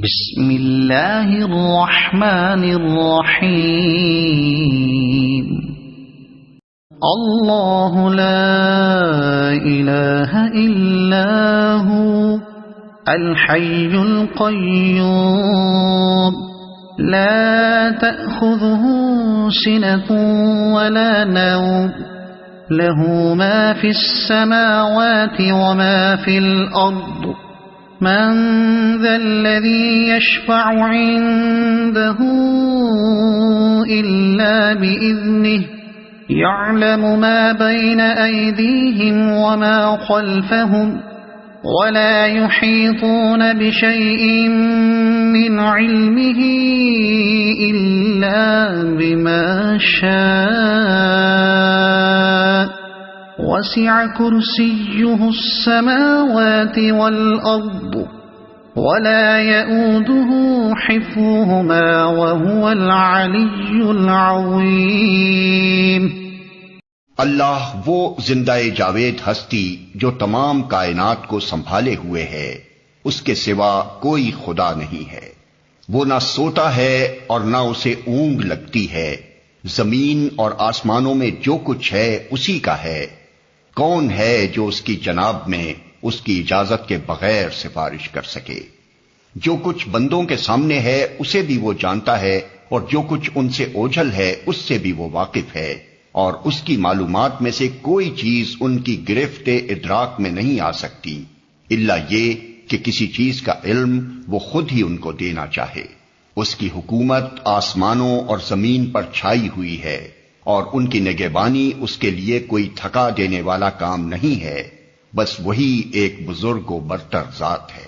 بسم اللہ الرحمن الرحیم اللہ لا الہ الا ہو الحی القیوم لا تأخذه سنة ولا نوم له ما في السماوات وما في الأرض من ذا الذي يشفع عنده إلا بإذنه يعلم ما بين أيديهم وما خلفهم ولا يحيطون بشيء من علمه إلا بما شاء وسع كرسيه السماوات والأرض ولا يؤوده حفظهما وهو العلي العظيم۔ اللہ وہ زندہ جاوید ہستی جو تمام کائنات کو سنبھالے ہوئے ہے، اس کے سوا کوئی خدا نہیں ہے۔ وہ نہ سوتا ہے اور نہ اسے اونگ لگتی ہے۔ زمین اور آسمانوں میں جو کچھ ہے اسی کا ہے۔ کون ہے جو اس کی جناب میں اس کی اجازت کے بغیر سفارش کر سکے؟ جو کچھ بندوں کے سامنے ہے اسے بھی وہ جانتا ہے، اور جو کچھ ان سے اوجھل ہے اس سے بھی وہ واقف ہے، اور اس کی معلومات میں سے کوئی چیز ان کی گرفت ادراک میں نہیں آ سکتی الا یہ کہ کسی چیز کا علم وہ خود ہی ان کو دینا چاہے۔ اس کی حکومت آسمانوں اور زمین پر چھائی ہوئی ہے، اور ان کی نگہبانی اس کے لیے کوئی تھکا دینے والا کام نہیں ہے، بس وہی ایک بزرگ و برتر ذات ہے۔